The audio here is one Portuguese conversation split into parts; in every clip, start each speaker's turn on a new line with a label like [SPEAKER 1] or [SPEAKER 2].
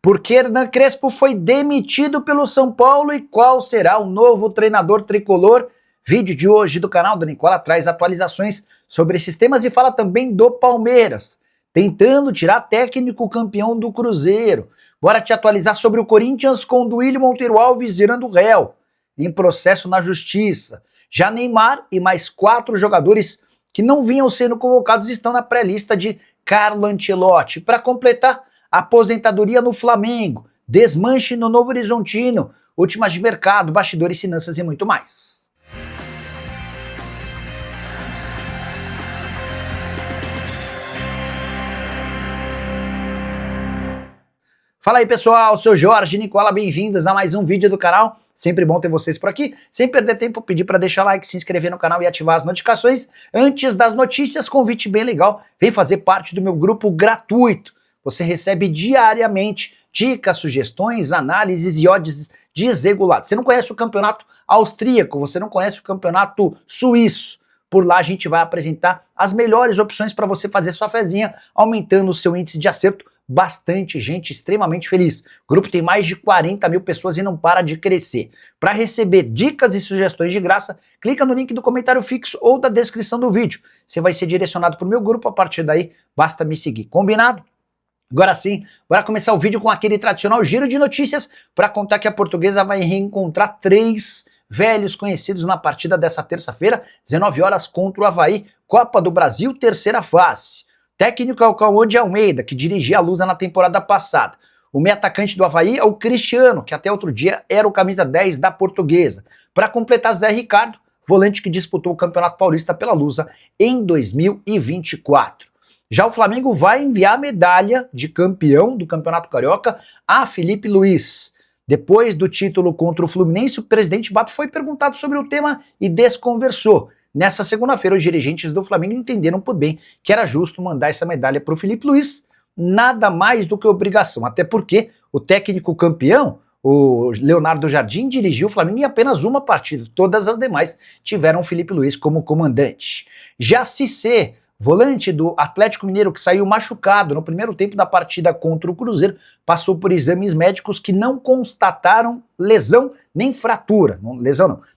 [SPEAKER 1] Por que Hernan Crespo foi demitido pelo São Paulo e qual será o novo treinador tricolor? Vídeo de hoje do canal do Nicola traz atualizações sobre esses temas e fala também do Palmeiras, tentando tirar técnico campeão do Cruzeiro. Bora te atualizar sobre o Corinthians com o Duílio Monteiro Alves virando réu em processo na justiça. Já Neymar e mais 4 jogadores que não vinham sendo convocados estão na pré-lista de Carlo Ancelotti. Para completar, aposentadoria no Flamengo, desmanche no Novo Horizontino, últimas de mercado, bastidores, finanças e muito mais. Fala aí pessoal, sou Jorge Nicola, bem-vindos a mais um vídeo do canal, sempre bom ter vocês por aqui, sem perder tempo, pedir para deixar like, se inscrever no canal e ativar as notificações. Antes das notícias, convite bem legal, vem fazer parte do meu grupo gratuito, você recebe diariamente dicas, sugestões, análises e odds desreguladas. Você não conhece o campeonato austríaco, você não conhece o campeonato suíço, por lá a gente vai apresentar as melhores opções para você fazer sua fezinha, aumentando o seu índice de acerto. Bastante gente extremamente feliz. O grupo tem mais de 40 mil pessoas e não para de crescer. Para receber dicas e sugestões de graça, clica no link do comentário fixo ou da descrição do vídeo. Você vai ser direcionado para o meu grupo, a partir daí basta me seguir. Combinado? Agora sim, bora começar o vídeo com aquele tradicional giro de notícias para contar que a Portuguesa vai reencontrar 3 velhos conhecidos na partida dessa terça-feira, 19 horas contra o Avaí, Copa do Brasil, terceira fase. Técnico é o Cauã de Almeida, que dirigia a Lusa na temporada passada. O meio atacante do Avaí é o Cristiano, que até outro dia era o camisa 10 da Portuguesa. Para completar, Zé Ricardo, volante que disputou o Campeonato Paulista pela Lusa em 2024. Já o Flamengo vai enviar a medalha de campeão do Campeonato Carioca a Felipe Luiz. Depois do título contra o Fluminense, o presidente BAP foi perguntado sobre o tema e desconversou. Nessa segunda-feira, os dirigentes do Flamengo entenderam por bem que era justo mandar essa medalha para o Felipe Luiz, nada mais do que obrigação, até porque o técnico campeão, o Leonardo Jardim, dirigiu o Flamengo em apenas uma partida, todas as demais tiveram o Felipe Luiz como comandante. Já Cissé, volante do Atlético Mineiro, que saiu machucado no primeiro tempo da partida contra o Cruzeiro, passou por exames médicos que não constataram lesão nem fratura,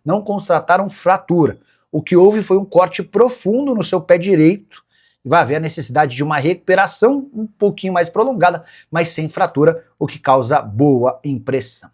[SPEAKER 1] não constataram fratura. O que houve foi um corte profundo no seu pé direito, vai haver a necessidade de uma recuperação um pouquinho mais prolongada, mas sem fratura, o que causa boa impressão.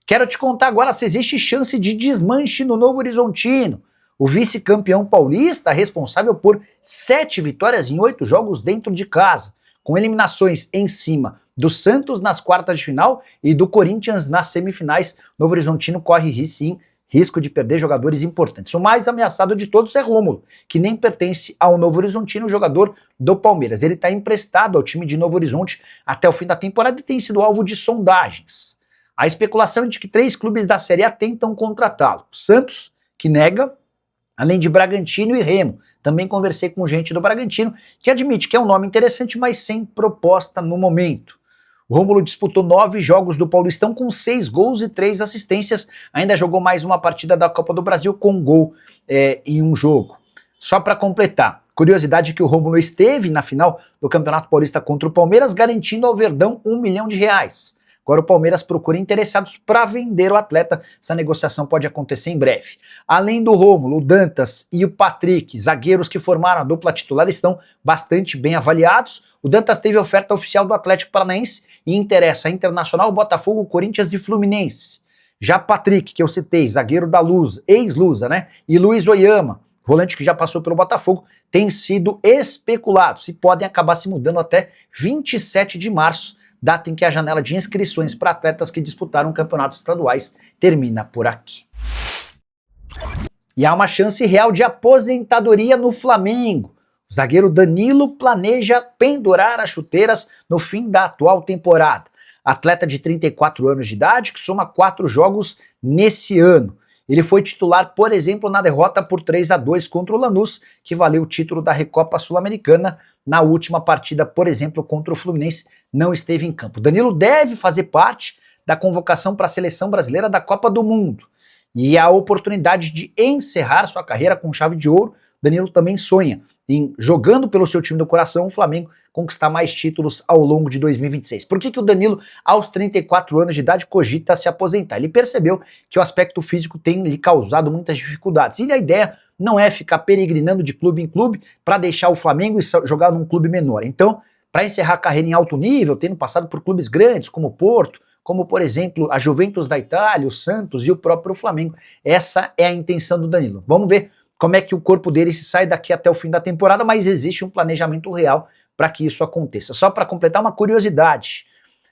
[SPEAKER 1] Quero te contar agora se existe chance de desmanche no Novo Horizontino. O vice-campeão paulista, responsável por 7 vitórias em 8 jogos dentro de casa, com eliminações em cima do Santos nas quartas de final e do Corinthians nas semifinais. Novo Horizontino corre sim risco de perder jogadores importantes. O mais ameaçado de todos é Rômulo, que nem pertence ao Novo Horizontino, jogador do Palmeiras. Ele está emprestado ao time de Novo Horizonte até o fim da temporada e tem sido alvo de sondagens. A especulação é de que 3 clubes da Série A tentam contratá-lo. Santos, que nega, além de Bragantino e Remo. Também conversei com gente do Bragantino, que admite que é um nome interessante, mas sem proposta no momento. O Rômulo disputou 9 jogos do Paulistão com 6 gols e 3 assistências, ainda jogou mais uma partida da Copa do Brasil com um gol em um jogo. Só para completar, curiosidade que o Rômulo esteve na final do Campeonato Paulista contra o Palmeiras, garantindo ao Verdão R$1 milhão. Agora o Palmeiras procura interessados para vender o atleta, essa negociação pode acontecer em breve. Além do Rômulo, o Dantas e o Patrick, zagueiros que formaram a dupla titular, estão bastante bem avaliados. O Dantas teve oferta oficial do Atlético Paranaense e interessa a Internacional, Botafogo, Corinthians e Fluminense. Já Patrick, que eu citei, zagueiro da Lusa, ex-Lusa, né? E Luiz Oyama, volante que já passou pelo Botafogo, têm sido especulados e podem acabar se mudando até 27 de março, data em que a janela de inscrições para atletas que disputaram campeonatos estaduais termina por aqui. E há uma chance real de aposentadoria no Flamengo. O zagueiro Danilo planeja pendurar as chuteiras no fim da atual temporada. Atleta de 34 anos de idade que soma 4 jogos nesse ano. Ele foi titular, por exemplo, na derrota por 3-2 contra o Lanús, que valeu o título da Recopa Sul-Americana. Na última partida, por exemplo, contra o Fluminense, não esteve em campo. Danilo deve fazer parte da convocação para a seleção brasileira da Copa do Mundo. E a oportunidade de encerrar sua carreira com chave de ouro, Danilo também sonha jogando pelo seu time do coração, o Flamengo conquistar mais títulos ao longo de 2026. Por que o Danilo, aos 34 anos de idade, cogita se aposentar? Ele percebeu que o aspecto físico tem lhe causado muitas dificuldades. E a ideia não é ficar peregrinando de clube em clube para deixar o Flamengo e jogar num clube menor. Então, para encerrar a carreira em alto nível, tendo passado por clubes grandes como o Porto, como, por exemplo, a Juventus da Itália, o Santos e o próprio Flamengo. Essa é a intenção do Danilo. Vamos ver como é que o corpo dele se sai daqui até o fim da temporada, mas existe um planejamento real para que isso aconteça. Só para completar uma curiosidade,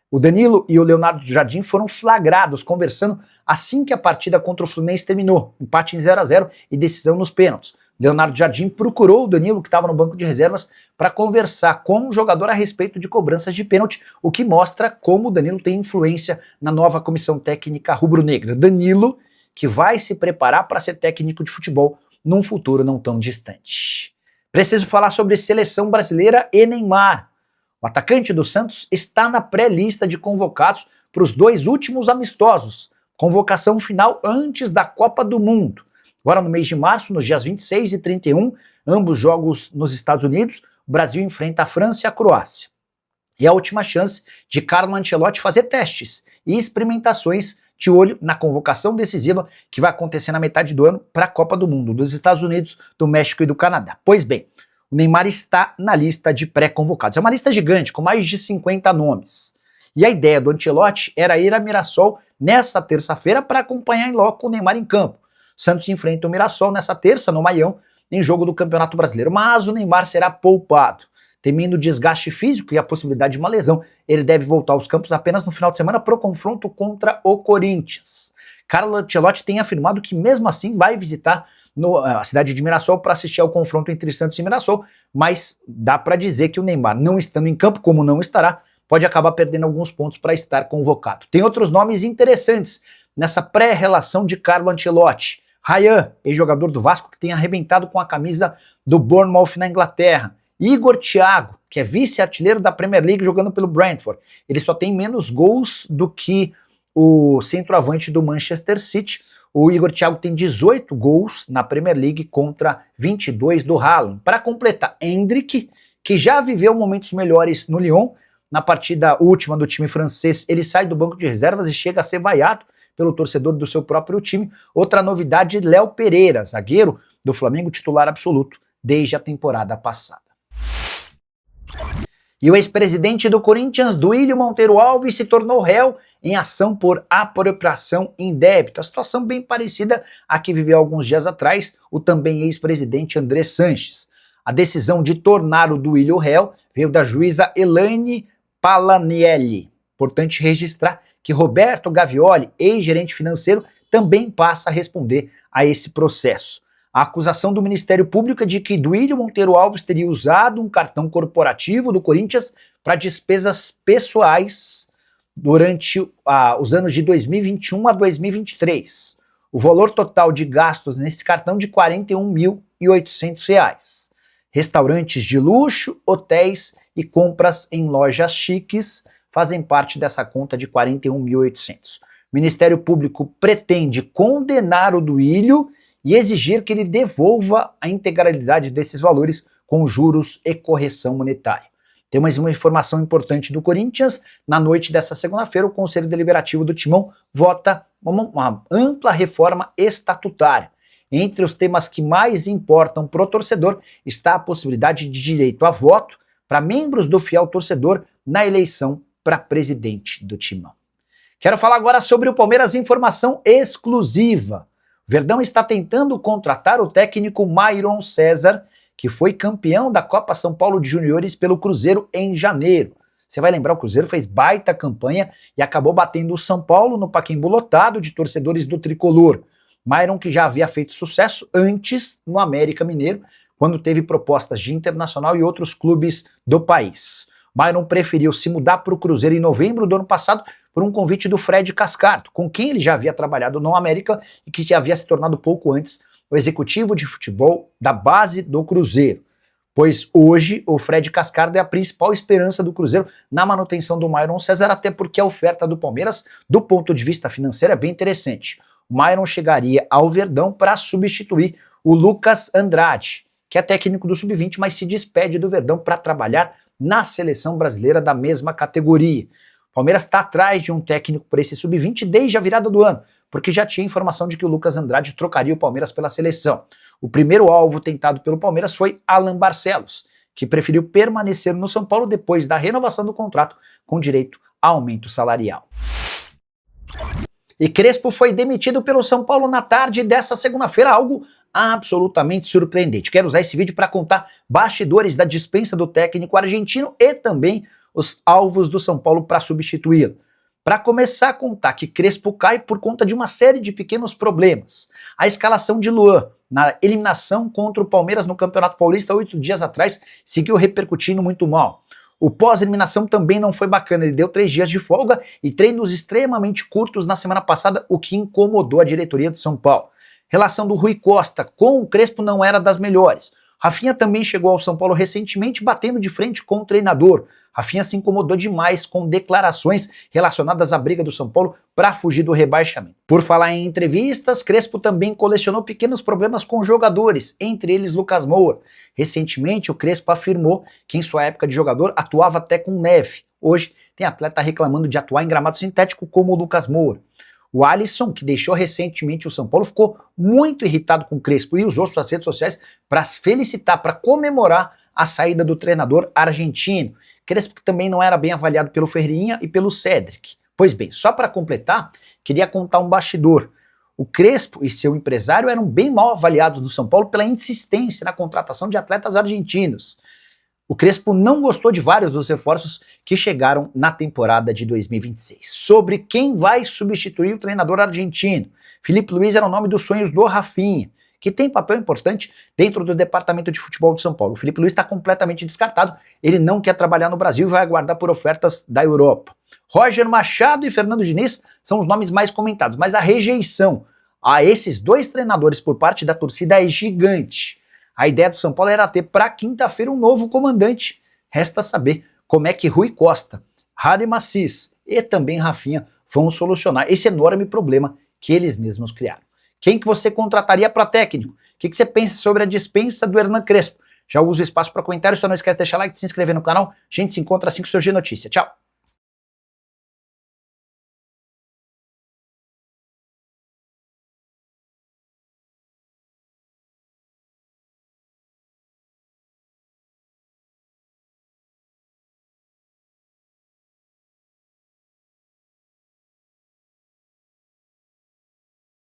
[SPEAKER 1] o Danilo e o Leonardo Jardim foram flagrados conversando assim que a partida contra o Fluminense terminou, empate em 0-0 e decisão nos pênaltis. Leonardo Jardim procurou o Danilo, que estava no banco de reservas, para conversar com o jogador a respeito de cobranças de pênalti, o que mostra como o Danilo tem influência na nova comissão técnica rubro-negra. Danilo, que vai se preparar para ser técnico de futebol num futuro não tão distante. Preciso falar sobre seleção brasileira e Neymar. O atacante do Santos está na pré-lista de convocados para os 2 últimos amistosos, convocação final antes da Copa do Mundo. Agora no mês de março, nos dias 26 e 31, ambos jogos nos Estados Unidos, o Brasil enfrenta a França e a Croácia. E a última chance de Carlo Ancelotti fazer testes e experimentações de olho na convocação decisiva que vai acontecer na metade do ano para a Copa do Mundo, dos Estados Unidos, do México e do Canadá. Pois bem, o Neymar está na lista de pré-convocados. É uma lista gigante, com mais de 50 nomes. E a ideia do Ancelotti era ir a Mirassol nessa terça-feira para acompanhar em loco o Neymar em campo. O Santos enfrenta o Mirassol nessa terça, no Maião, em jogo do Campeonato Brasileiro. Mas o Neymar será poupado. Temendo desgaste físico e a possibilidade de uma lesão, ele deve voltar aos campos apenas no final de semana para o confronto contra o Corinthians. Carlo Ancelotti tem afirmado que mesmo assim vai visitar a cidade de Mirassol para assistir ao confronto entre Santos e Mirassol, mas dá para dizer que o Neymar, não estando em campo, como não estará, pode acabar perdendo alguns pontos para estar convocado. Tem outros nomes interessantes nessa pré-relação de Carlo Ancelotti. Ryan, ex-jogador do Vasco, que tem arrebentado com a camisa do Bournemouth na Inglaterra. Igor Thiago, que é vice-artilheiro da Premier League jogando pelo Brentford. Ele só tem menos gols do que o centroavante do Manchester City. O Igor Thiago tem 18 gols na Premier League contra 22 do Haaland. Para completar, Endrick, que já viveu momentos melhores no Lyon, na partida última do time francês, ele sai do banco de reservas e chega a ser vaiado pelo torcedor do seu próprio time. Outra novidade, Léo Pereira, zagueiro do Flamengo, titular absoluto desde a temporada passada. E o ex-presidente do Corinthians, Duílio Monteiro Alves, se tornou réu em ação por apropriação indébita. A situação bem parecida à que viveu alguns dias atrás o também ex-presidente André Sanches. A decisão de tornar o Duílio réu veio da juíza Elaine Palanielli. Importante registrar que Roberto Gavioli, ex-gerente financeiro, também passa a responder a esse processo. A acusação do Ministério Público é de que Duílio Monteiro Alves teria usado um cartão corporativo do Corinthians para despesas pessoais durante os anos de 2021 a 2023. O valor total de gastos nesse cartão de R$ 41.800. Restaurantes de luxo, hotéis e compras em lojas chiques fazem parte dessa conta de R$ 41.800. O Ministério Público pretende condenar o Duílio e exigir que ele devolva a integralidade desses valores com juros e correção monetária. Tem mais uma informação importante do Corinthians. Na noite dessa segunda-feira, o Conselho Deliberativo do Timão vota uma ampla reforma estatutária. Entre os temas que mais importam para o torcedor está a possibilidade de direito a voto para membros do fiel torcedor na eleição para presidente do Timão. Quero falar agora sobre o Palmeiras, informação exclusiva. O Verdão está tentando contratar o técnico Myron César, que foi campeão da Copa São Paulo de Juniores pelo Cruzeiro em janeiro. Você vai lembrar, o Cruzeiro fez baita campanha e acabou batendo o São Paulo no Pacaembu lotado de torcedores do tricolor. Myron, que já havia feito sucesso antes no América Mineiro, quando teve propostas de Internacional e outros clubes do país. Myron preferiu se mudar para o Cruzeiro em novembro do ano passado por um convite do Fred Cascardo, com quem ele já havia trabalhado no América e que já havia se tornado pouco antes o executivo de futebol da base do Cruzeiro. Pois hoje o Fred Cascardo é a principal esperança do Cruzeiro na manutenção do Myron César, até porque a oferta do Palmeiras, do ponto de vista financeiro, é bem interessante. O Myron chegaria ao Verdão para substituir o Lucas Andrade, que é técnico do Sub-20, mas se despede do Verdão para trabalhar na seleção brasileira da mesma categoria. O Palmeiras está atrás de um técnico por esse Sub-20 desde a virada do ano, porque já tinha informação de que o Lucas Andrade trocaria o Palmeiras pela seleção. O primeiro alvo tentado pelo Palmeiras foi Alan Barcelos, que preferiu permanecer no São Paulo depois da renovação do contrato com direito a aumento salarial. E Crespo foi demitido pelo São Paulo na tarde dessa segunda-feira, algo absolutamente surpreendente. Quero usar esse vídeo para contar bastidores da dispensa do técnico argentino e também os alvos do São Paulo para substituí-lo. Para começar a contar que Crespo cai por conta de uma série de pequenos problemas. A escalação de Luan na eliminação contra o Palmeiras no Campeonato Paulista 8 dias atrás seguiu repercutindo muito mal. O pós-eliminação também não foi bacana, ele deu 3 dias de folga e treinos extremamente curtos na semana passada, o que incomodou a diretoria do São Paulo. Relação do Rui Costa com o Crespo não era das melhores. Rafinha também chegou ao São Paulo recentemente batendo de frente com o treinador. Rafinha se incomodou demais com declarações relacionadas à briga do São Paulo para fugir do rebaixamento. Por falar em entrevistas, Crespo também colecionou pequenos problemas com jogadores, entre eles Lucas Moura. Recentemente, o Crespo afirmou que em sua época de jogador atuava até com neve. Hoje, tem atleta reclamando de atuar em gramado sintético como o Lucas Moura. O Alisson, que deixou recentemente o São Paulo, ficou muito irritado com o Crespo e usou suas redes sociais para se felicitar, para comemorar a saída do treinador argentino. Crespo que também não era bem avaliado pelo Ferreirinha e pelo Cedric. Pois bem, só para completar, queria contar um bastidor. O Crespo e seu empresário eram bem mal avaliados no São Paulo pela insistência na contratação de atletas argentinos. O Crespo não gostou de vários dos reforços que chegaram na temporada de 2026. Sobre quem vai substituir o treinador argentino, Felipe Luiz era o nome dos sonhos do Rafinha, que tem papel importante dentro do departamento de futebol de São Paulo. O Felipe Luiz está completamente descartado, ele não quer trabalhar no Brasil e vai aguardar por ofertas da Europa. Roger Machado e Fernando Diniz são os nomes mais comentados, mas a rejeição a esses dois treinadores por parte da torcida é gigante. A ideia do São Paulo era ter para quinta-feira um novo comandante. Resta saber como é que Rui Costa, Harry Macis e também Rafinha vão solucionar esse enorme problema que eles mesmos criaram. Quem que você contrataria para técnico? O que você pensa sobre a dispensa do Hernan Crespo? Já usa o espaço para comentários, só não esquece de deixar like e se inscrever no canal. A gente se encontra assim que surgir notícia. Tchau!